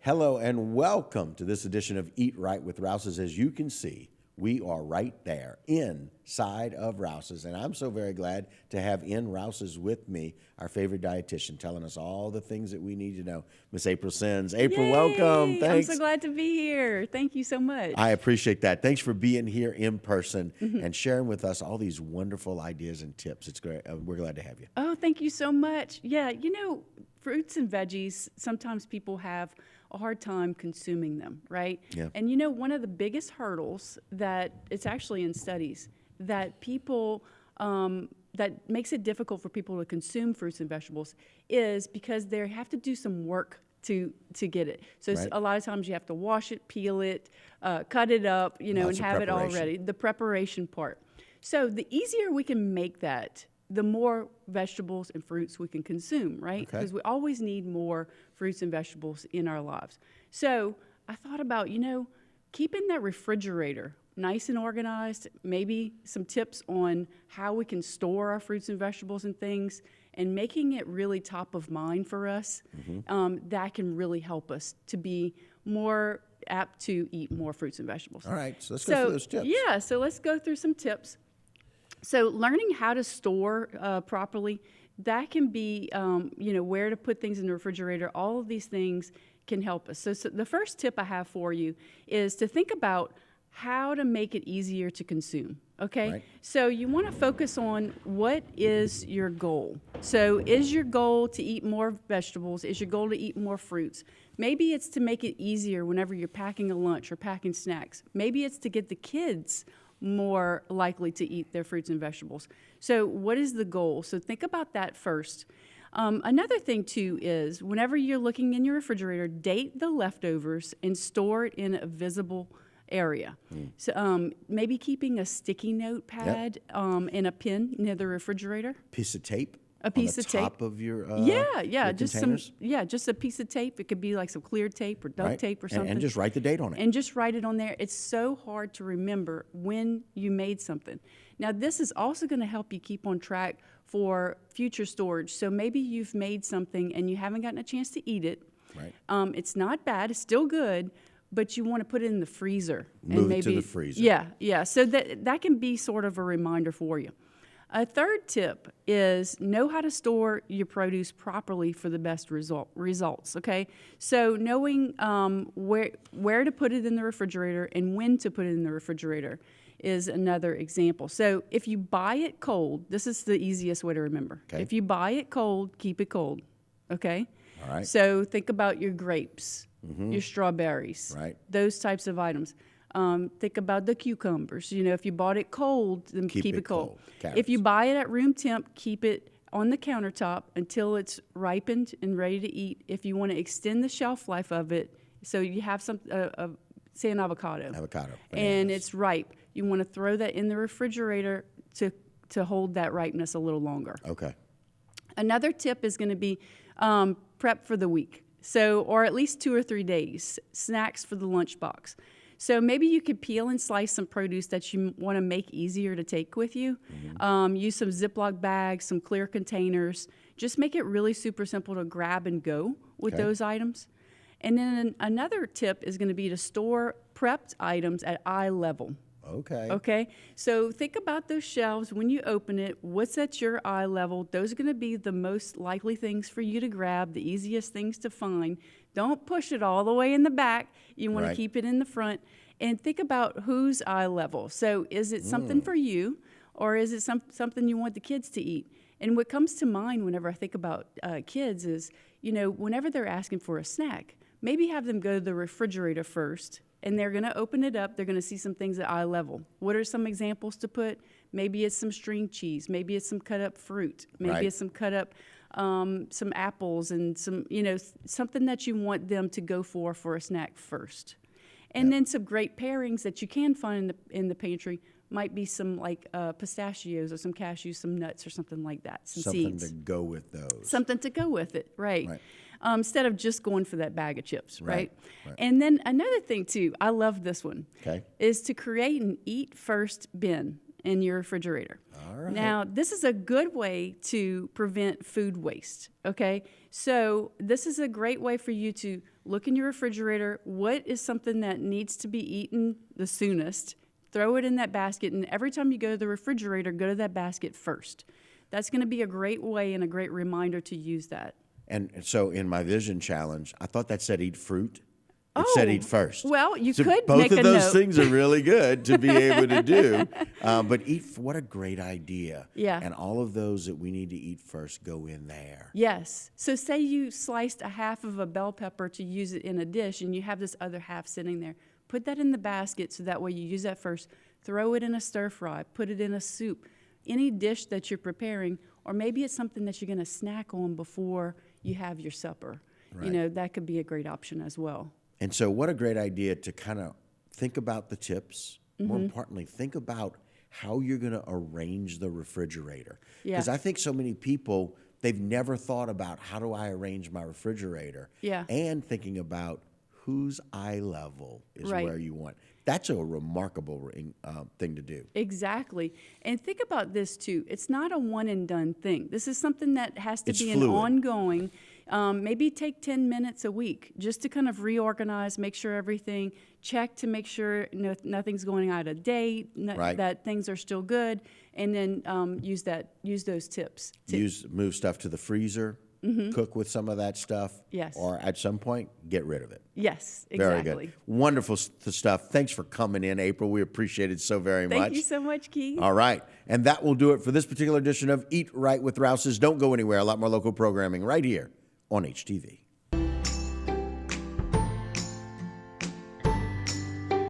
Hello and welcome to this edition of Eat Right with Rouse's. As you can see, we are right there inside of Rouse's, and I'm so very glad to have in Rouse's with me our favorite dietitian telling us all the things that we need to know, Miss April Sins. April, Yay! welcome. Thanks. I'm so glad to be here. Thank you so much. I appreciate that. Thanks for being here in person and sharing with us all these wonderful ideas and tips. It's great. We're glad to have you. Oh, thank you so much. Yeah, fruits and veggies, sometimes people have a hard time consuming them, right? Yeah. And one of the biggest hurdles that it's actually in studies that people that makes it difficult for people to consume fruits and vegetables is because they have to do some work to get it. So Right. a lot of times you have to wash it, peel it, cut it up, and Lots of have it all preparation. ready. The preparation part. So the easier we can make that, the more vegetables and fruits we can consume, right? Okay. Because we always need more fruits and vegetables in our lives. So I thought about, keeping that refrigerator nice and organized, maybe some tips on how we can store our fruits and vegetables and things, and making it really top of mind for us. That can really help us to be more apt to eat more fruits and vegetables. All right, so let's go through those tips. Yeah, so let's go through some tips. So learning how to store properly, that can be, where to put things in the refrigerator. All of these things can help us. So the first tip I have for you is to think about how to make it easier to consume, okay? Right. So you want to focus on what is your goal. So is your goal to eat more vegetables? Is your goal to eat more fruits? Maybe it's to make it easier whenever you're packing a lunch or packing snacks. Maybe it's to get the kids more likely to eat their fruits and vegetables. So what is the goal? So think about that first. Another thing, too, is whenever you're looking in your refrigerator, date the leftovers and store it in a visible area. So maybe keeping a sticky note pad and a pin near the refrigerator. Piece of tape. A piece on of the tape. top of your Yeah, just containers? just a piece of tape. It could be like some clear tape or duct Right. tape or And- something. and just write the date on it. And just write it on there. It's so hard to remember when you made something. Now, this is also going to help you keep on track for future storage. So maybe you've made something and you haven't gotten a chance to eat it. Right. It's not bad. It's still good, but you want to put it in the freezer. Move it to the freezer. Yeah. So that can be sort of a reminder for you. A third tip is know how to store your produce properly for the best results, okay? So knowing where to put it in the refrigerator and when to put it in the refrigerator is another example. So if you buy it cold, this is the easiest way to remember. Okay. If you buy it cold, keep it cold, okay? All right. So think about your grapes, your strawberries, Right. those types of items. Think about the cucumbers. If you bought it cold, then keep it cold. Carrots. If you buy it at room temp, keep it on the countertop until it's ripened and ready to eat. If you want to extend the shelf life of it, so you have say an avocado. Avocado. And bananas. it's ripe. You want to throw that in the refrigerator to hold that ripeness a little longer. Okay. Another tip is going to be prep for the week. So, or at least 2 or 3 days, snacks for the lunchbox. So maybe you could peel and slice some produce that you want to make easier to take with you. Use some Ziploc bags, some clear containers. Just make it really super simple to grab and go with Okay. those items. And then another tip is going to be to store prepped items at eye level. Okay. Okay, so think about those shelves when you open it. What's at your eye level? Those are going to be the most likely things for you to grab, the easiest things to find. Don't push it all the way in the back. You want Right. to keep it in the front. And think about whose eye level. So is it something for you, or is it something you want the kids to eat? And what comes to mind whenever I think about kids is, whenever they're asking for a snack, maybe have them go to the refrigerator first, and they're going to open it up. They're going to see some things at eye level. What are some examples to put? Maybe it's some string cheese. Maybe it's some cut up fruit. Maybe Right. it's some cut up some apples and some, something that you want them to go for a snack first. And then some great pairings that you can find in the pantry might be some like pistachios or some cashews, some nuts or something like that, some Something seeds. to go with those. Something to go with it, right? Right. Instead of just going for that bag of chips, Right, right? right. And then another thing too, I love this one, Okay. is to create an eat first bin in your refrigerator. All right. Now, this is a good way to prevent food waste, okay? So this is a great way for you to look in your refrigerator. What is something that needs to be eaten the soonest? Throw it in that basket, and every time you go to the refrigerator, go to that basket first. That's going to be a great way and a great reminder to use that. And so in my vision challenge, I thought that said eat fruit. It said eat first. Well, you so could both make of a those note. things are really good to be able to do. But what a great idea. Yeah. And all of those that we need to eat first go in there. Yes. So say you sliced a half of a bell pepper to use it in a dish, and you have this other half sitting there. Put that in the basket so that way you use that first. Throw it in a stir fry. Put it in a soup. Any dish that you're preparing, or maybe it's something that you're going to snack on before you have your supper. Right. You know, that could be a great option as well. And so what a great idea to kind of think about the tips. More importantly, think about how you're going to arrange the refrigerator. Yeah. Because I think so many people, they've never thought about how do I arrange my refrigerator. Yeah. And thinking about whose eye level is Right. where you want. That's a remarkable thing to do. Exactly. And think about this too. It's not a one and done thing. This is something that has to It's be fluid. an ongoing. Maybe take 10 minutes a week just to kind of reorganize, make sure everything, check to make sure nothing's going out of date, Right. that things are still good, and then use those tips. Move stuff to the freezer, cook with some of that stuff. Yes. Or at some point, get rid of it. Yes, Very exactly. good. Wonderful stuff. Thanks for coming in, April. We appreciate it so very much. Thank you so much, Keith. All right. And that will do it for this particular edition of Eat Right with Rouses. Don't go anywhere. A lot more local programming right here on HTV.